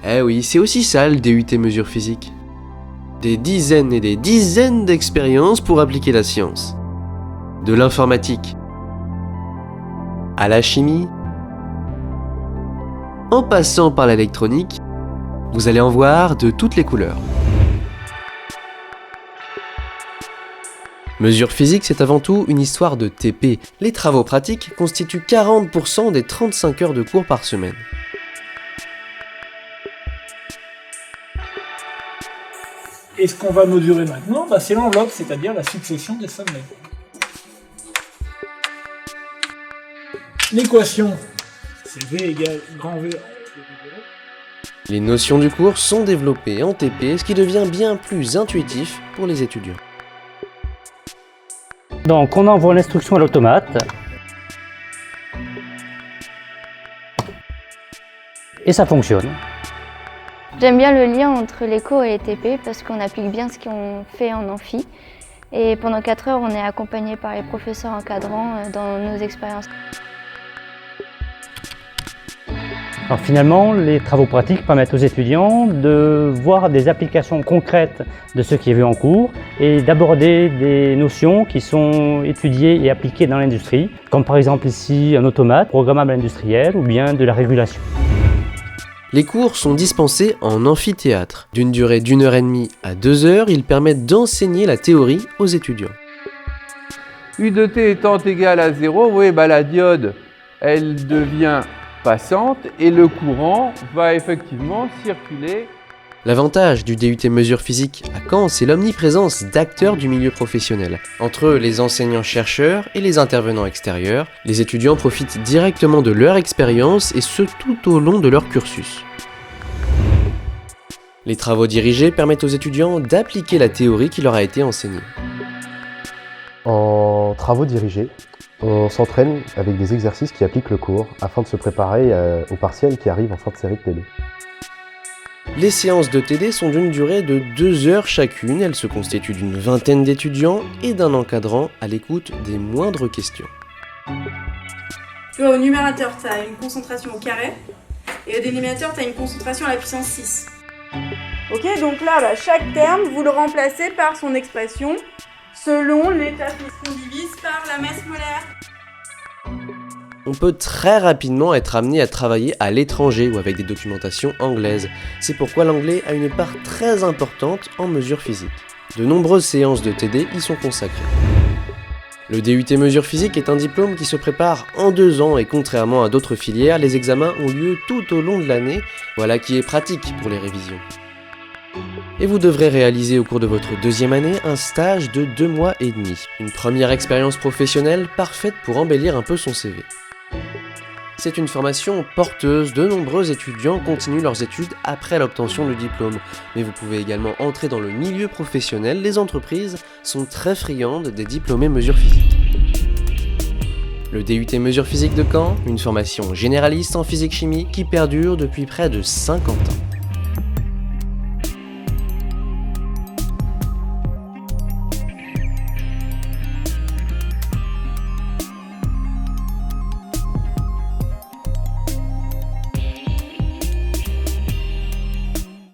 Eh oui, c'est aussi ça le DUT mesure physique. Des dizaines et des dizaines d'expériences pour appliquer la science. De l'informatique à la chimie, en passant par l'électronique, vous allez en voir de toutes les couleurs. Mesure physique, c'est avant tout une histoire de TP. Les travaux pratiques constituent 40% des 35 heures de cours par semaine. Et ce qu'on va mesurer maintenant, c'est l'enveloppe, c'est-à-dire la succession des sommets. L'équation, c'est V égale grand V. Les notions du cours sont développées en TP, ce qui devient bien plus intuitif pour les étudiants. Donc on envoie l'instruction à l'automate. Et ça fonctionne. J'aime bien le lien entre les cours et les TP parce qu'on applique bien ce qu'on fait en amphi. Et pendant 4 heures, on est accompagné par les professeurs encadrants dans nos expériences. Alors finalement, les travaux pratiques permettent aux étudiants de voir des applications concrètes de ce qui est vu en cours et d'aborder des notions qui sont étudiées et appliquées dans l'industrie, comme par exemple ici un automate programmable industriel ou bien de la régulation. Les cours sont dispensés en amphithéâtre. D'une durée d'1h30 à 2h, ils permettent d'enseigner la théorie aux étudiants. U de t étant égal à 0, vous voyez, la diode, elle devient passante et le courant va effectivement circuler. L'avantage du DUT mesure physique à Caen, c'est l'omniprésence d'acteurs du milieu professionnel. Entre les enseignants-chercheurs et les intervenants extérieurs, les étudiants profitent directement de leur expérience et ce tout au long de leur cursus. Les travaux dirigés permettent aux étudiants d'appliquer la théorie qui leur a été enseignée. En travaux dirigés, on s'entraîne avec des exercices qui appliquent le cours afin de se préparer aux partiels qui arrivent en fin de série de TD. Les séances de TD sont d'une durée de 2 heures chacune, elles se constituent d'une vingtaine d'étudiants et d'un encadrant à l'écoute des moindres questions. Tu vois, au numérateur, tu as une concentration au carré, et au dénominateur, tu as une concentration à la puissance 6. Ok, donc là, chaque terme, vous le remplacez par son expression selon l'état qu'on divise par la masse molaire. On peut très rapidement être amené à travailler à l'étranger ou avec des documentations anglaises. C'est pourquoi l'anglais a une part très importante en mesure physique. De nombreuses séances de TD y sont consacrées. Le DUT mesure physique est un diplôme qui se prépare en 2 ans et contrairement à d'autres filières, les examens ont lieu tout au long de l'année, voilà qui est pratique pour les révisions. Et vous devrez réaliser au cours de votre 2e année un stage de 2 mois et demi. Une première expérience professionnelle parfaite pour embellir un peu son CV. C'est une formation porteuse, de nombreux étudiants continuent leurs études après l'obtention du diplôme. Mais vous pouvez également entrer dans le milieu professionnel, les entreprises sont très friandes des diplômés mesure physique. Le DUT mesure physique de Caen, une formation généraliste en physique-chimie qui perdure depuis près de 50 ans.